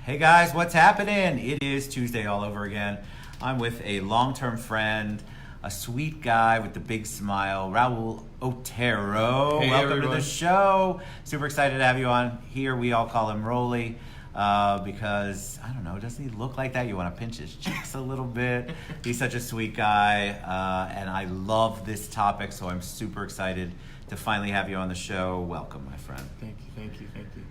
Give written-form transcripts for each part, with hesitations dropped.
Hey guys, what's happening? It is Tuesday all over again. I'm with a long-term friend, a sweet guy with the big smile, Raul Otero. Hey, Welcome everyone. to the show. Super excited to have you on here. We all call him Rolly because, I don't know, doesn't he look like that? You want to pinch his cheeks a little bit. He's such a sweet guy, and I love this topic, so I'm super excited to finally have you on the show. Welcome, my friend. Thank you.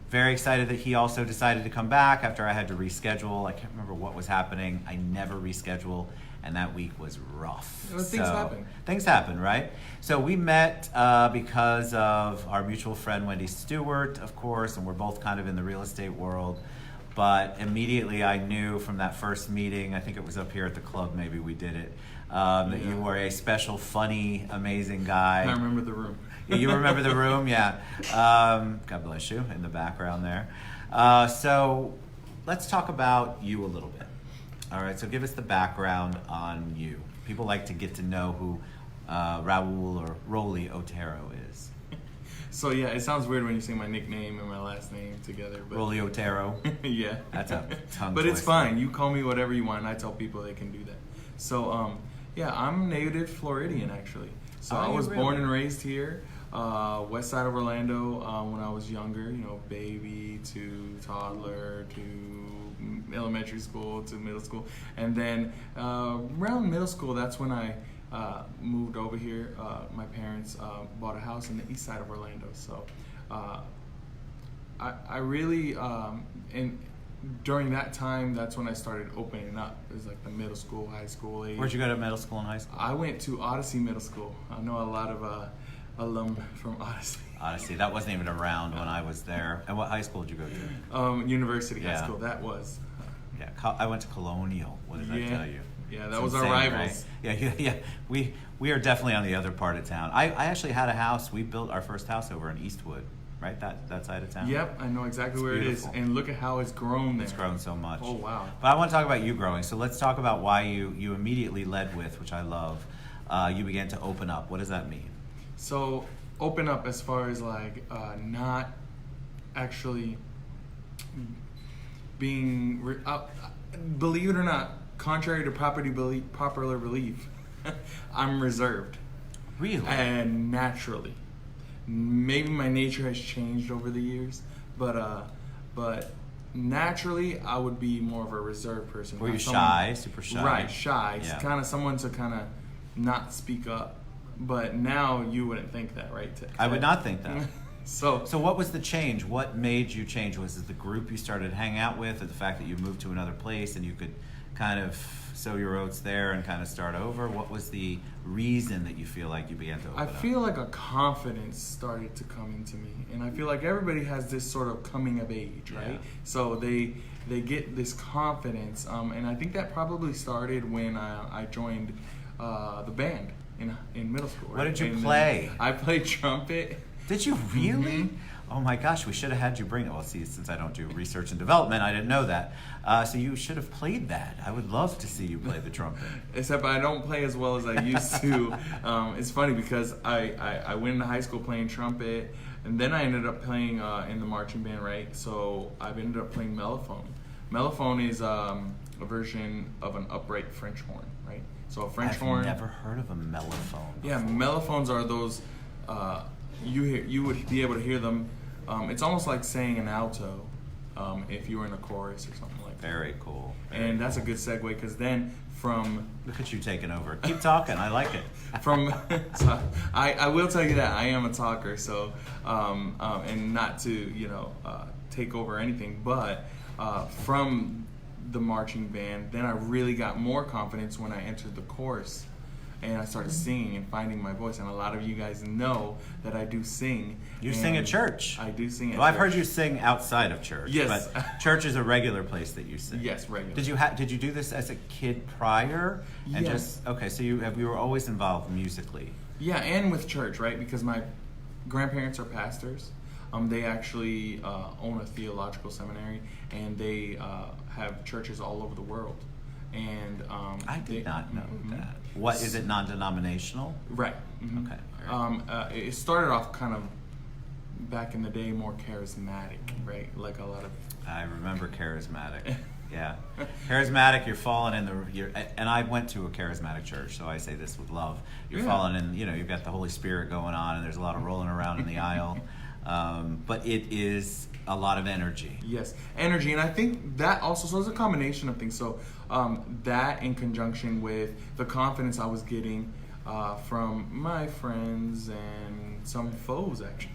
Very excited that he also decided to come back after I had to reschedule. I can't remember what was happening. I never reschedule, and that week was rough. Well, things happen. Things happen, right? So we met because of our mutual friend Wendy Stewart, of course, and we're both kind of in the real estate world. But immediately I knew from that first meeting, I think it was up here at the club, maybe we did it, that you were a special, funny, amazing guy. I remember the room. You remember the room? Yeah. God bless you in the background there. So let's talk about you a little bit. All right, so give us the background on you. People like to get to know who Raul or Rolly Otero is. So yeah, it sounds weird when you say my nickname and my last name together. But Rolly Otero. yeah. That's a tongue But it's twister. fine. You call me whatever you want, and I tell people they can do that. So yeah, I'm native Floridian actually. So I was born and raised here, west side of Orlando. When I was younger, baby to toddler to elementary school to middle school, and then around middle school, that's when I moved over here. My parents bought a house in the east side of Orlando, so I really and during that time, that's when I started opening up. It was like the middle school, high school age. Where'd you go to middle school and high school? I went to Odyssey Middle School. I know a lot of alum from Odyssey. Odyssey. That wasn't even around when I was there. And what high school did you go to? University Yeah. High School. That was. Yeah, I went to Colonial. What did I tell you? Yeah, that It's was our insane, rivals. right? Yeah. We are definitely on the other part of town. I actually had a house. We built our first house over in Eastwood, right? That side of town. Yep, I know exactly It's where beautiful. it is. And look at how it's grown there. It's grown so much. Oh, wow. But I want to talk about you growing. So let's talk about why you immediately led with, which I love. You began to open up. What does that mean? So open up as far as like not actually being believe it or not, contrary to popular belief, I'm reserved. Really? And naturally, maybe my nature has changed over the years, but naturally I would be more of a reserved person. Were you Not shy? Super shy? Right, shy. Yeah. Kind of someone to kind of not speak up. But now you wouldn't think that, right? I would not think that. So what was the change? What made you change? Was it the group you started hanging out with, or the fact that you moved to another place and you could kind of sow your oats there and kind of start over? What was the reason that you feel like you began to open I up? feel like a confidence started to come into me, and I feel like everybody has this sort of coming of age, right? Yeah. So they get this confidence, and I think that probably started when I joined the band in middle school. What did you And play? I played trumpet. Did you really? Mhm. Oh my gosh, we should have had you bring it. Well, see, since I don't do research and development, I didn't know that. So you should have played that. I would love to see you play the trumpet. Except I don't play as well as I used to. It's funny because I went into high school playing trumpet, and then I ended up playing in the marching band, right? So I've ended up playing mellophone. Mellophone is a version of an upright French horn, right? So a French horn. I've never heard of a mellophone. Yeah, mellophones are those. You would be able to hear them. It's almost like saying an alto if you were in a chorus or something like that. Very cool. And that's a good segue because then from Look at you taking over. Keep talking. I like it. so I will tell you that I am a talker, so and not to take over anything, but from the marching band, then I really got more confidence when I entered the chorus. And I started singing and finding my voice. And a lot of you guys know that I do sing. You sing at church. I do sing at Well, church. I've heard you sing outside of church. Yes. But church is a regular place that you sing. Yes, regular. Did you do this as a kid prior? And Yes. Okay, so you were always involved musically. Yeah, and with church, right? Because my grandparents are pastors. They actually own a theological seminary, and they have churches all over the world. And I did not know Mhm. that. What is it? Non-denominational? Right. Mhm. Okay. It started off kind of back in the day, more charismatic, right? Like a lot of. I remember charismatic. Yeah, charismatic. You're falling in and I went to a charismatic church, so I say this with love. You're falling in. You've got the Holy Spirit going on, and there's a lot of rolling around in the aisle. But it is a lot of energy. Yes, energy, and I think that also. So it's a combination of things. So that in conjunction with the confidence I was getting from my friends and some foes, actually.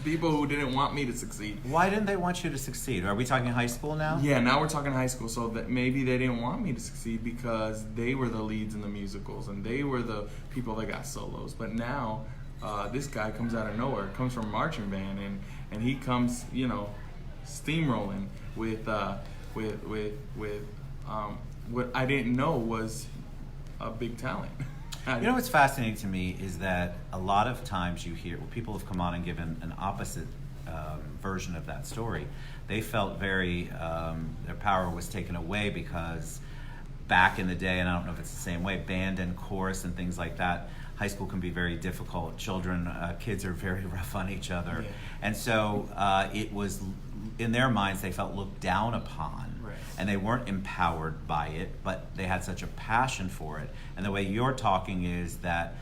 People who didn't want me to succeed. Why didn't they want you to succeed? Are we talking high school now? Yeah, now we're talking high school. So that maybe they didn't want me to succeed because they were the leads in the musicals and they were the people that got solos. But now this guy comes out of nowhere, comes from marching band, and he comes, steamrolling with what I didn't know was a big talent. What's fascinating to me is that a lot of times you hear people have come on and given an opposite version of that story. They felt very their power was taken away because back in the day, and I don't know if it's the same way, band and chorus and things like that, high school can be very difficult. Kids are very rough on each other. Yeah. And so it was, in their minds, they felt looked down upon. Right. And they weren't empowered by it, but they had such a passion for it. And the way you're talking is that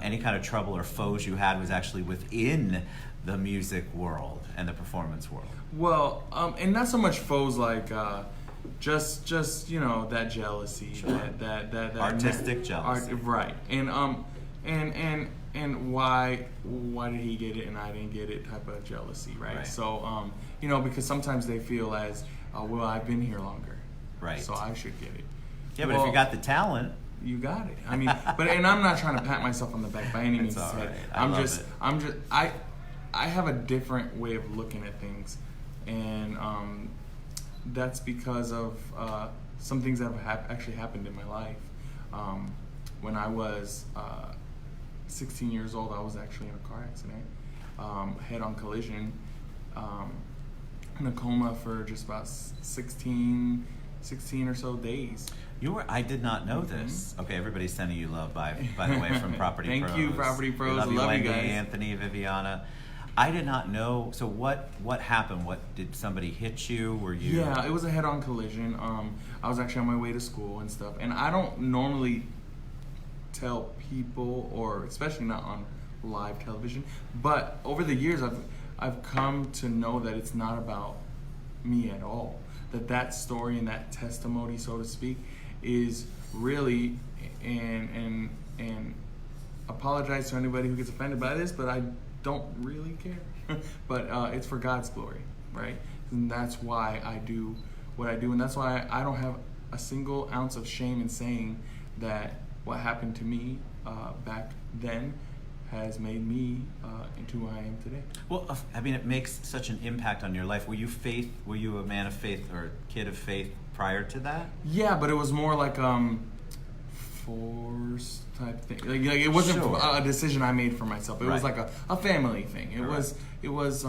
any kind of trouble or foes you had was actually within the music world and the performance world. Well, and not so much foes like just that jealousy, Sure. that artistic jealousy, right? And why did he get it and I didn't get it type of jealousy, right? So because sometimes they feel as well, I've been here longer, right? So I should get it. Yeah, but if you got the talent, you got it. I mean, and I'm not trying to pat myself on the back by any means. It's all right. I have a different way of looking at things, and that's because of some things that have actually happened in my life. When I was 16 years old, I was actually in a car accident, head-on collision, in a coma for just about 16 or so days. I did not know this. Okay, everybody's sending you love, by the way, from Property Pros. Thank you, Property Pros. Love you, love Wendy, you guys. Anthony, Viviana. I did not know. So what happened? Did somebody hit you? Were you? Yeah, it was a head-on collision. I was actually on my way to school and stuff, and I don't normally tell people, or especially not on live television, but over the years I've come to know that it's not about me at all. That story and that testimony, so to speak, is really and apologize to anybody who gets offended by this, but I don't really care. But it's for God's glory, right? And that's why I do what I do, and that's why I don't have a single ounce of shame in saying that what happened to me back then has made me into who I am today. Well, I mean, it makes such an impact on your life. Were you a man of faith or a kid of faith prior to that? Yeah, but it was more like force type thing. Like it wasn't Sure. a decision I made for myself. It was Right. like a family thing. It Correct. was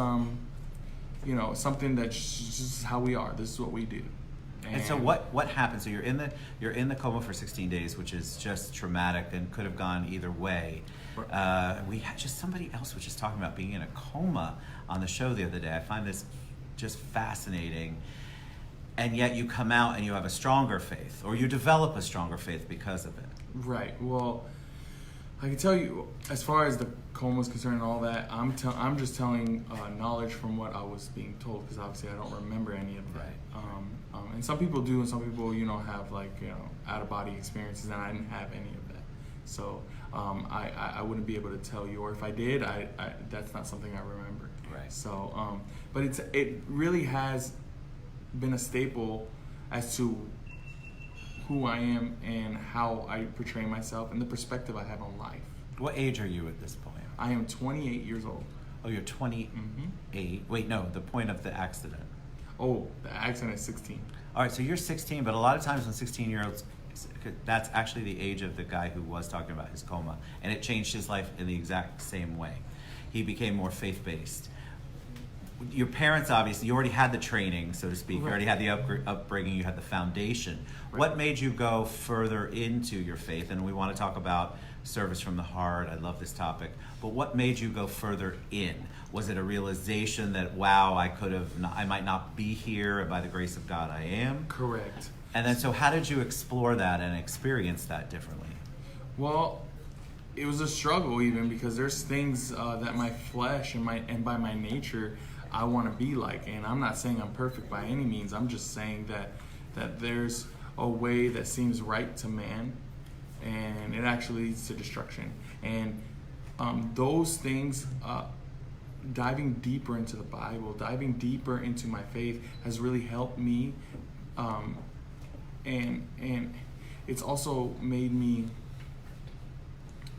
something that's just how we are. This is what we do. And so what happened? So you're in the coma for 16 days, which is just traumatic and could have gone either way. We had somebody else was just talking about being in a coma on the show the other day. I find this just fascinating. And yet you come out and you have a stronger faith, or you develop a stronger faith because of it. Right. Well, I can tell you, as far as the coma is concerned and all that, I'm just telling knowledge from what I was being told, because obviously I don't remember any of that. Right. And some people do, and some people have out of body experiences, and I didn't have any of that. So I wouldn't be able to tell you, or if I did, I that's not something I remember. Right. So but it really has been a staple as to who I am and how I portray myself and the perspective I have on life. What age are you at this point? I am 28 years old. Oh, you're 28. Wait, no, the point of the accident. Oh, the accident is 16. All right, so you're 16, but a lot of times when 16-year-olds, that's actually the age of the guy who was talking about his coma, and it changed his life in the exact same way. He became more faith-based. Your parents, obviously, you already had the training, so to speak. You already had the upbringing. You had the foundation. Right. What made you go further into your faith? And we want to talk about service from the heart. I love this topic. But what made you go further in? Was it a realization that, wow, I might not be here, and by the grace of God I am? Correct. And then, so how did you explore that and experience that differently? Well, it was a struggle even, because there's things that my flesh and by my nature I want to be like. And I'm not saying I'm perfect by any means. I'm just saying that there's a way that seems right to man, and it actually leads to destruction. And those things, diving deeper into the Bible, diving deeper into my faith, has really helped me, and it's also made me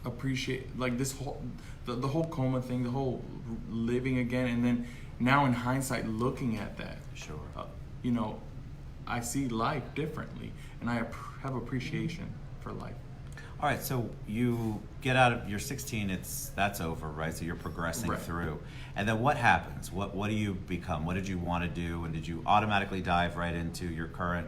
appreciate, like, this whole the whole coma thing, the whole living again, and then now in hindsight looking at that, Sure. I see life differently, and I have appreciation for life. All right, so you get out of, you're 16, that's over, right? So you're progressing Right. through. And then what happens? What do you become? What did you want to do? And did you automatically dive right into your current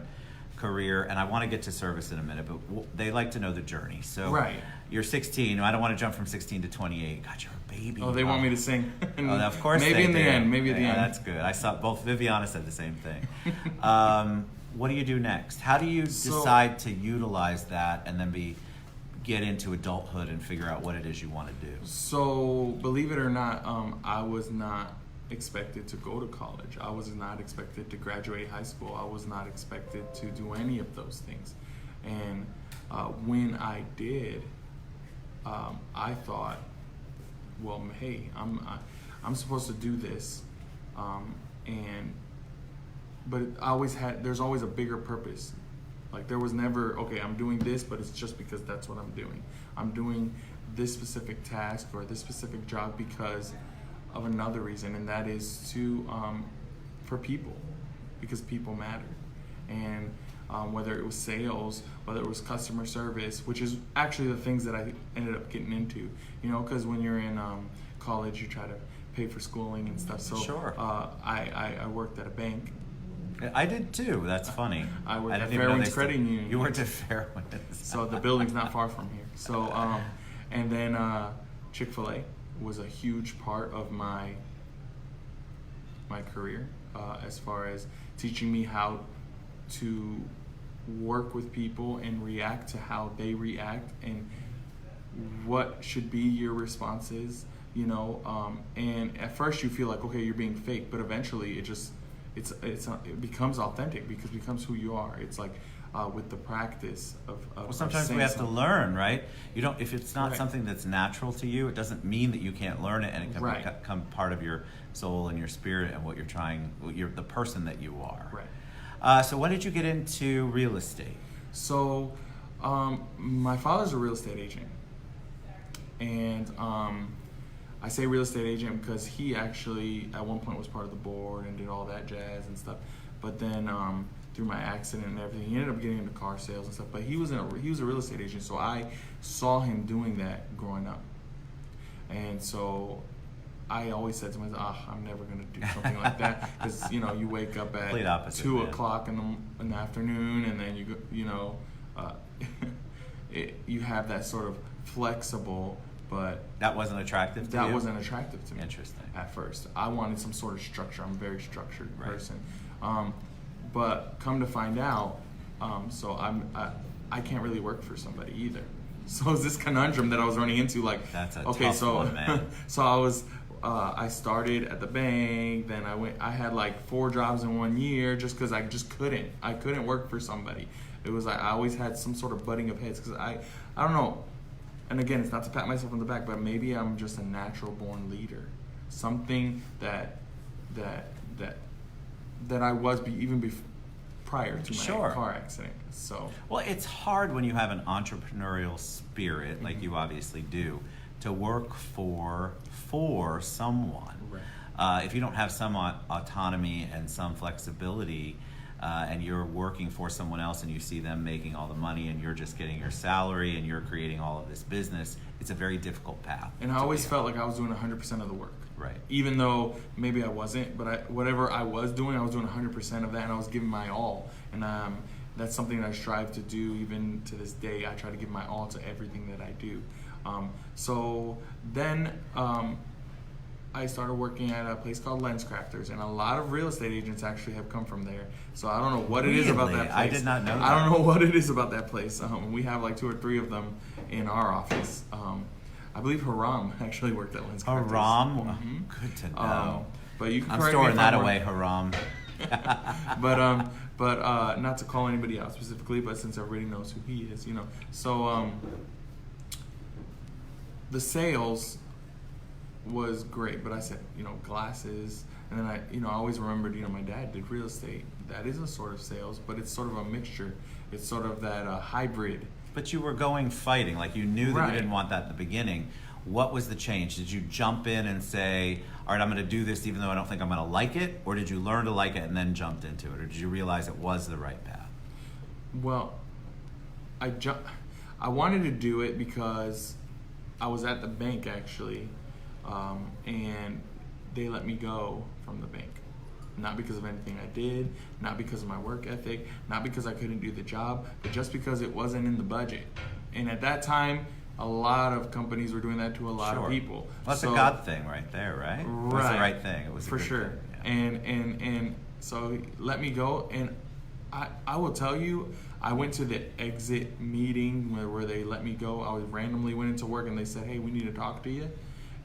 career? And I want to get to service in a minute, but they like to know the journey. So Right. You're 16. I don't want to jump from 16 to 28. God, you're a baby. Oh, they want me to sing. Oh, of course Maybe they in the do. end. Maybe at the Yeah, end. that's good. I saw both Viviana said the same thing. What do you do next? How do you decide to utilize that and then get into adulthood and figure out what it is you want to do? So, believe it or not, I was not expected to go to college. I was not expected to graduate high school. I was not expected to do any of those things. And when I did, I thought, well, hey, I'm supposed to do this, but there's always a bigger purpose. Like, there was never, okay, I'm doing this, but it's just because that's what I'm doing. I'm doing this specific task or this specific job because of another reason, and that is for people, because people matter. And whether it was sales, whether it was customer service, which is actually the things that I ended up getting into, because when you're in college, you try to pay for schooling and stuff. So Sure. I worked at a bank. I did too. That's funny. I worked at didn't even know Fairwinds Credit Union. You worked at Fairwinds. So the building's not far from here. So, and then Chick-fil-A was a huge part of my career, as far as teaching me how to work with people and react to how they react and what should be your responses, and at first you feel like, okay, you're being fake, but eventually it becomes authentic, because it becomes who you are. It's like with the practice of Well, sometimes of we have to something. learn, right? If it's not Right. something that's natural to you, it doesn't mean that you can't learn it, and it can Right. become part of your soul and your spirit and the person that you are. Right. So when did you get into real estate? So, my father's a real estate agent, and I say real estate agent because he actually at one point was part of the board and did all that jazz and stuff. But then through my accident and everything, he ended up getting into car sales and stuff. But he was a real estate agent, so I saw him doing that growing up, and so I always said to myself, I'm never going to do something like that, because you wake up at Complete opposite, 2 man. o'clock in the afternoon, and then you have that sort of flexible, but That wasn't attractive to you? that wasn't attractive to me. Interesting. At first, I wanted some sort of structure. I'm a very structured Right. person, but come to find out, so I can't really work for somebody either. So it's this conundrum that I was running into. Like, That's a okay, tough so one, man. so I started at the bank. Then I had like 4 jobs in 1 year, just because I couldn't work for somebody. It was like I always had some sort of butting of heads, because I don't know. And again, it's not to pat myself on the back, but maybe I'm just a natural born leader. Something that I was prior to my Sure. car accident. So Well, it's hard when you have an entrepreneurial spirit, like you obviously do, to work for someone. Right. If you don't have some autonomy and some flexibility, and you're working for someone else and you see them making all the money and you're just getting your salary and you're creating all of this business, it's a very difficult path. And I always felt like I was doing 100% of the work. Right. Even though maybe I wasn't, but whatever I was doing 100% of that, and I was giving my all. And that's something that I strive to do even to this day. I try to give my all to everything that I do. So then I started working at a place called Lens Crafters, and a lot of real estate agents actually have come from there. So I don't know what it is about that place. I did not know that. I don't know what it is about that place. We have like 2 or 3 of them in our office. I believe Haram actually worked at Lens Crafters. Haram? Mm-hmm. Good to know. But you can I'm correct storing me if that I'm away, wrong. Haram. but not to call anybody out specifically, but since everybody knows who he is, So the sales was great, but I said, glasses, and then I always remembered, my dad did real estate. That is a sort of sales, but it's sort of a mixture. It's sort of that hybrid. But you were going fighting, like you knew that Right. you didn't want that at the beginning. What was the change? Did you jump in and say, all right, I'm going to do this even though I don't think I'm going to like it? Or did you learn to like it and then jumped into it? Or did you realize it was the right path? Well, I wanted to do it because I was at the bank actually, and they let me go from the bank. Not because of anything I did, not because of my work ethic, not because I couldn't do the job, but just because it wasn't in the budget. And at that time, a lot of companies were doing that to a lot of people. Well, that's a God thing right there, right? Right. That's the right thing. It was a for good sure. thing, yeah. And so let me go, and I will tell you, I went to the exit meeting where they let me go. I randomly went into work and they said, hey, we need to talk to you.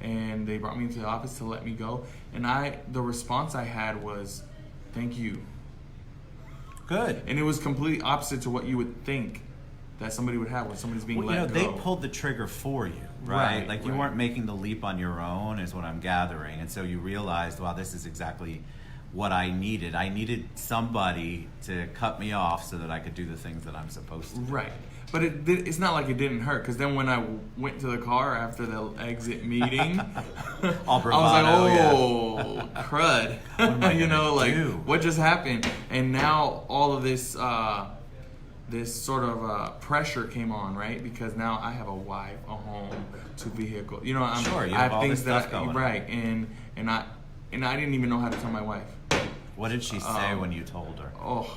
And they brought me into the office to let me go. And the response I had was, thank you. Good. And it was completely opposite to what you would think that somebody would have when somebody's being let go. They pulled the trigger for you, right? Like you right. weren't making the leap on your own is what I'm gathering. And so you realized, wow, this is exactly what I needed. I needed somebody to cut me off so that I could do the things that I'm supposed to do. Right. But it's not like it didn't hurt, because then when I went to the car after the exit meeting, All I was like, bravado, crud. What am I gonna do? What just happened? And now all of this this sort of pressure came on, right? Because now I have a wife, a home, 2 vehicles. Sure, you I have all this stuff going on. right, and I didn't even know how to tell my wife. What did she say when you told her? Oh,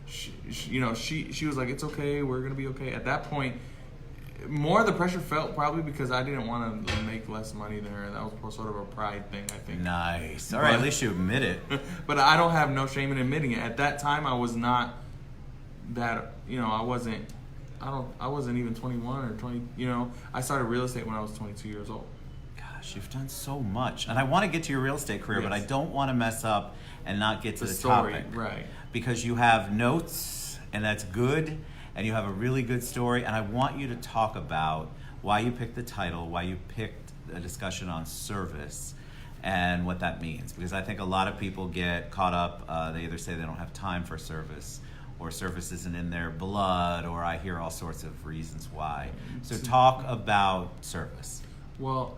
she was like, it's okay, we're gonna be okay. At that point, more of the pressure felt probably because I didn't want to make less money than her. That was sort of a pride thing, I think. Nice. All right, at least you admit it. But I don't have no shame in admitting it. At that time, I was not that. I wasn't even 21 or 20. I started real estate when I was 22 years old. Gosh, you've done so much. And I want to get to your real estate career, Yes. but I don't want to mess up and not get to the story, topic. right? Because you have notes, and that's good, and you have a really good story, and I want you to talk about why you picked the title, why you picked a discussion on service, and what that means. Because I think a lot of people get caught up, they either say they don't have time for service, or service isn't in their blood, or I hear all sorts of reasons why. So talk about service. Well,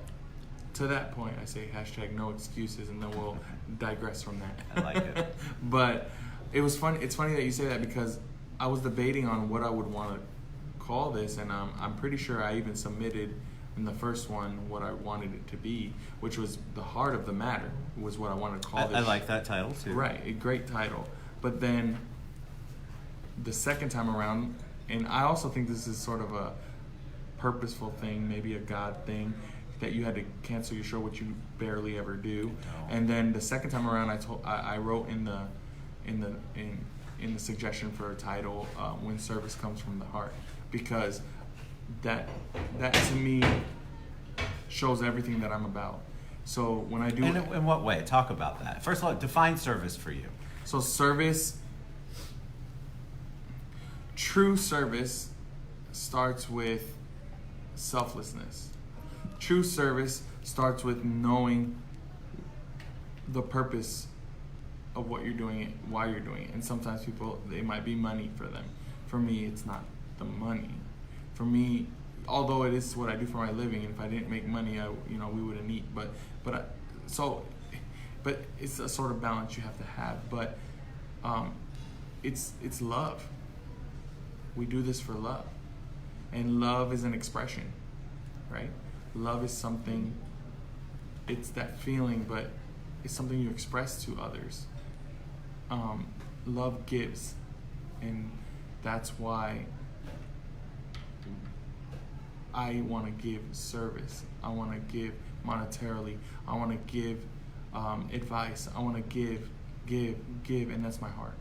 to that point, I say #no excuses, and then we'll digress from that. I like it. But it was funny. It's funny that you say that, because I was debating on what I would want to call this, and I'm pretty sure I even submitted in the first one what I wanted it to be, which was the heart of the matter, was what I wanted to call this. I like that title too. Right, a great title. But then the second time around, and I also think this is sort of a purposeful thing, maybe a God thing, that you had to cancel your show, which you barely ever do. And then the second time around, I wrote in the suggestion for a title, "When Service Comes from the Heart," because that to me shows everything that I'm about. So when I do, In what way? Talk about that. First of all, define service for you. So true service starts with selflessness. True service starts with knowing the purpose of what you're doing it, why you're doing it. And sometimes people, it might be money for them. For me, it's not the money. For me, although it is what I do for my living, and if I didn't make money, we wouldn't eat. But it's a sort of balance you have to have. But it's love. We do this for love, and love is an expression, right? Love is something. It's that feeling, but it's something you express to others. Love gives, and that's why I want to give service. I want to give monetarily. I want to give advice. I want to give, and that's my heart.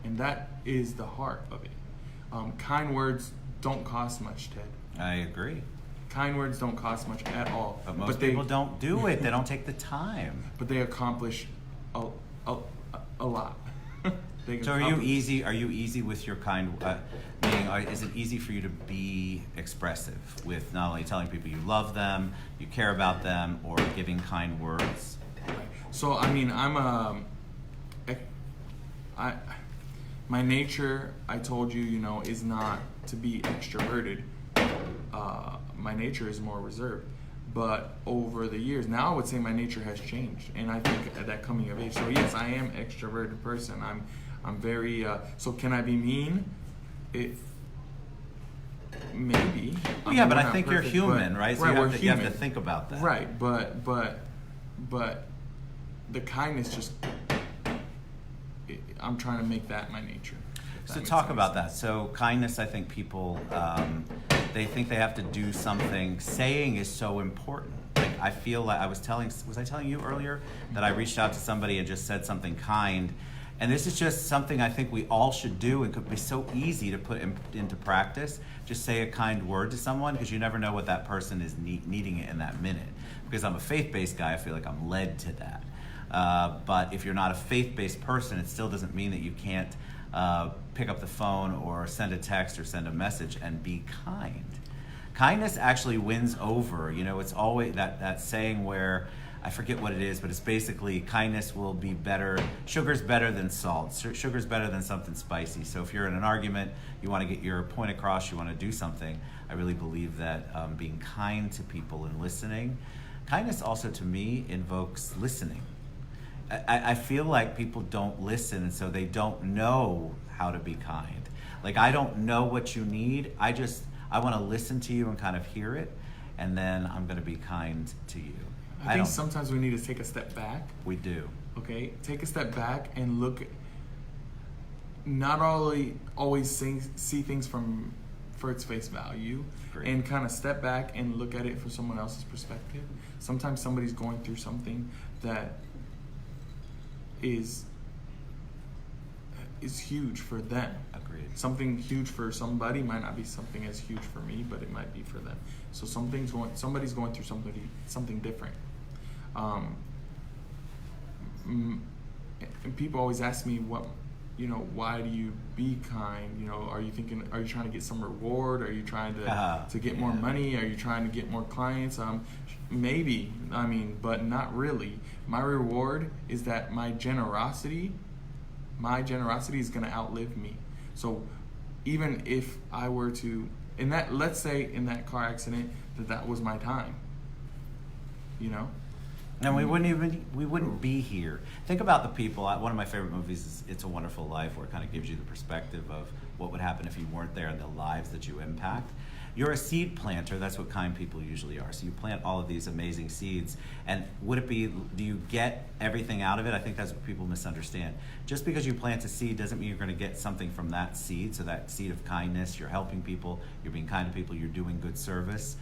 And that is the heart of it. Kind words don't cost much, Ted. I agree. Kind words don't cost much at all. But most people don't do it. They don't take the time. But they accomplish a lot. So are you easy? Are you easy with your kind? Meaning, is it easy for you to be expressive with not only telling people you love them, you care about them, or giving kind words? So I mean, my nature, I told you, is not to be extroverted. My nature is more reserved. But over the years, now I would say my nature has changed, and I think at that coming of age. So yes, I am an extroverted person. I'm very. So can I be mean? Maybe. Well, yeah, but I think perfect, you're human, right? So you have to think about that. Right, but the kindness just. I'm trying to make that my nature. So talk about that. So kindness, I think people, they think they have to do something. Saying is so important. Like I feel like was I telling you earlier that I reached out to somebody and just said something kind. And this is just something I think we all should do and could be so easy to put into practice. Just say a kind word to someone because you never know what that person is needing it in that minute. Because I'm a faith-based guy, I feel like I'm led to that. But if you're not a faith-based person, it still doesn't mean that you can't pick up the phone or send a text or send a message and be kind. Kindness actually wins over. It's always that saying where, I forget what it is, but it's basically kindness will be better. Sugar's better than salt. Sugar's better than something spicy. So if you're in an argument, you want to get your point across, you want to do something, I really believe that being kind to people and listening. Kindness also to me invokes listening. I feel like people don't listen, and so they don't know how to be kind. Like I don't know what you need. I want to listen to you and kind of hear it, and then I'm going to be kind to you. I think sometimes we need to take a step back. We do. Okay, take a step back and look. Not always see things for its face value. Great. And kind of step back and look at it from someone else's perspective. Sometimes somebody's going through something that is huge for them. Agreed. Something huge for somebody might not be something as huge for me, but it might be for them. So somebody's going through something different. And people always ask me why do you be kind? Are you trying to get some reward? Are you trying to get more money? Are you trying to get more clients? Maybe, but not really. My reward is that my generosity is going to outlive me. So even if I were to, let's say in that car accident that was my time, And we wouldn't be here. Think about the people. One of my favorite movies is It's a Wonderful Life, where it kind of gives you the perspective of what would happen if you weren't there and the lives that you impact. You're a seed planter. That's what kind people usually are. So you plant all of these amazing seeds. And do you get everything out of it? I think that's what people misunderstand. Just because you plant a seed doesn't mean you're going to get something from that seed. So that seed of kindness, you're helping people, you're being kind to people, you're doing good service.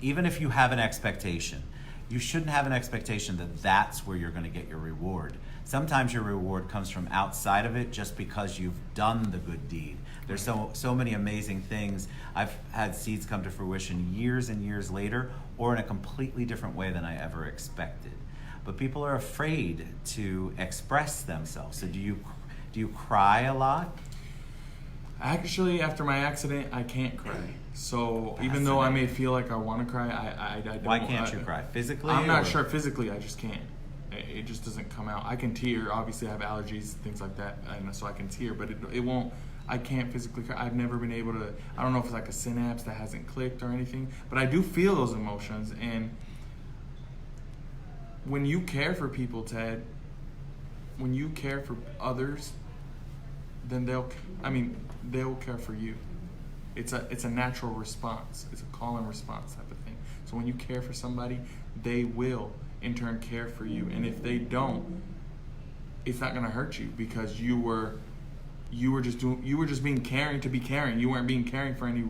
Even if you have an expectation, you shouldn't have an expectation that that's where you're going to get your reward. Sometimes your reward comes from outside of it just because you've done the good deed. There's so many amazing things. I've had seeds come to fruition years and years later, or in a completely different way than I ever expected. But people are afraid to express themselves. So do you cry a lot? Actually, after my accident, I can't cry. So even though I may feel like I want to cry, I don't. Why can't you cry? Physically? I'm not sure. Physically, I just can't. It just doesn't come out. I can tear. Obviously, I have allergies, things like that, and so I can tear, but it won't. I can't physically cry. I've never been able to. I don't know if it's like a synapse that hasn't clicked or anything, but I do feel those emotions. And when you care for people, Ted, when you care for others, then they'll care for you. It's a natural response. It's a call and response type of thing. So when you care for somebody, they will in turn care for you. And if they don't, it's not going to hurt you because you were just being caring to be caring. You weren't being caring for any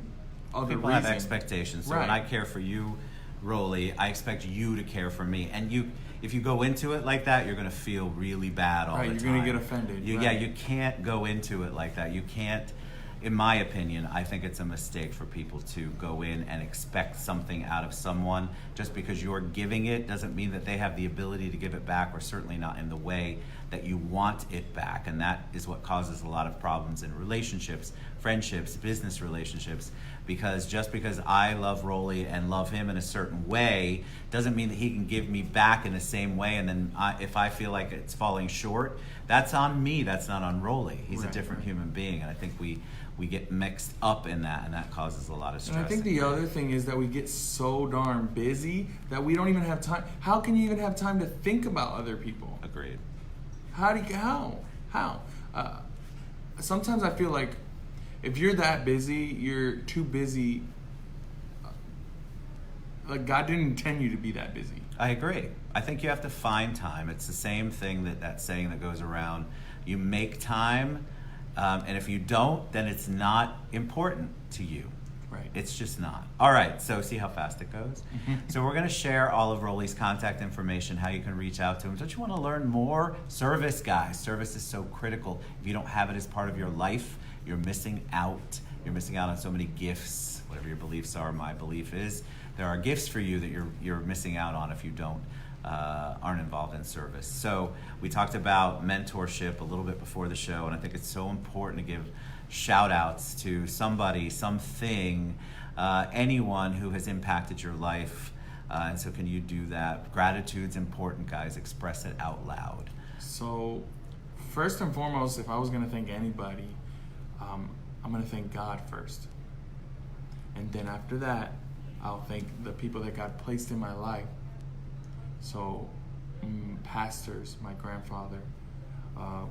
other reason. People have expectations. So right. When I care for you, Rolly, I expect you to care for me. And if you go into it like that, you're going to feel really bad all the time. You're going to get offended. Yeah, you can't go into it like that. You can't, in my opinion, I think it's a mistake for people to go in and expect something out of someone. Just because you're giving it doesn't mean that they have the ability to give it back, or certainly not in the way that you want it back. And that is what causes a lot of problems in relationships, friendships, business relationships. Because just because I love Rolly and love him in a certain way doesn't mean that he can give me back in the same way. And then if I feel like it's falling short, that's on me. That's not on Rolly. He's a different human being. And I think we get mixed up in that, and that causes a lot of stress. And I think the other thing is that we get so darn busy that we don't even have time. How can you even have time to think about other people? Agreed. How? Sometimes I feel like if you're that busy, you're too busy. Like, God didn't intend you to be that busy. I agree. I think you have to find time. It's the same thing that saying that goes around. You make time, and if you don't, then it's not important to you. Right. It's just not. All right, so see how fast it goes? So we're going to share all of Rolly's contact information, how you can reach out to him. Don't you want to learn more? Service, guys. Service is so critical. If you don't have it as part of your life, you're missing out. You're missing out on so many gifts. Whatever your beliefs are, my belief is there are gifts for you that you're missing out on if you aren't involved in service. So we talked about mentorship a little bit before the show, and I think it's so important to give shout outs to somebody, something, anyone who has impacted your life. And so can you do that? Gratitude's important, guys. Express it out loud. So first and foremost, if I was going to thank anybody, I'm going to thank God first. And then after that, I'll thank the people that God placed in my life. So pastors, my grandfather,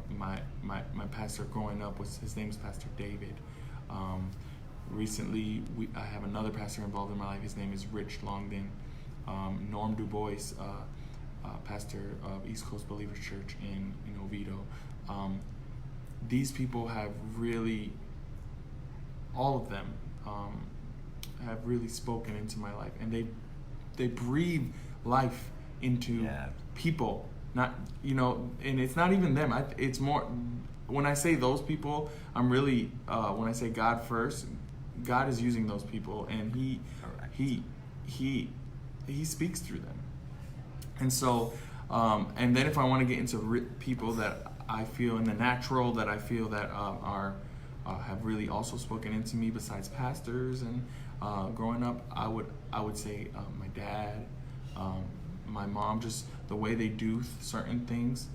my pastor growing up, his name is Pastor David. Recently, I have another pastor involved in my life. His name is Rich Longden. Norm Du Bois, pastor of East Coast Believers Church in Oviedo. These people have really, all of them, have really spoken into my life, and they breathe life into people. Not, and it's not even them. It's more, when I say those people, I'm really, when I say God first, God is using those people, and he speaks through them. And so, and then if I want to get into people that I feel in the natural, that I feel that have really also spoken into me besides pastors and growing up, I would say my dad, my mom, just the way they do certain things,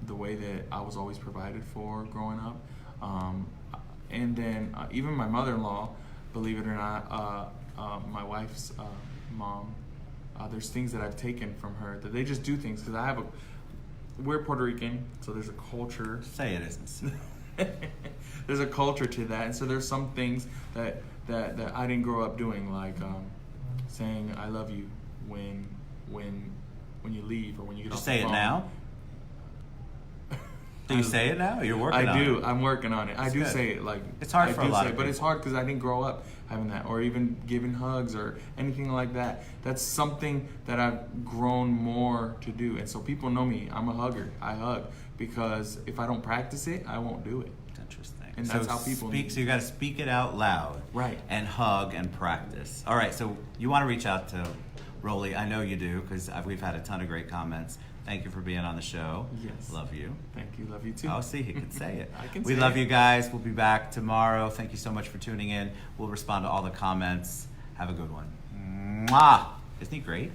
the way that I was always provided for growing up, and then even my mother-in-law, believe it or not, my wife's mom, there's things that I've taken from her that they just do things because we're Puerto Rican, so there's a culture. Say it isn't. There's a culture to that, and so there's some things that I didn't grow up doing, like saying I love you when you leave or when you get off the phone. Say it now? Do you say it now? You're working on it. I do. I'm working on it. That's I do good. say it. Like, it's hard for a lot of people. But it's hard because I didn't grow up having that, or even giving hugs or anything like that. That's something that I've grown more to do. And so people know me. I'm a hugger. I hug because if I don't practice it, I won't do it. Interesting. And that's how people speak. So you got to speak it out loud, right? And hug and practice. All right. So you want to reach out to Rolly? I know you do because we've had a ton of great comments. Thank you for being on the show. Yes. Love you. Thank you. Love you too. Oh, see, he can say it. I can. We love you guys. We'll be back tomorrow. Thank you so much for tuning in. We'll respond to all the comments. Have a good one. Mwah! Isn't he great?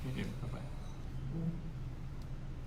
Thank you. Bye bye.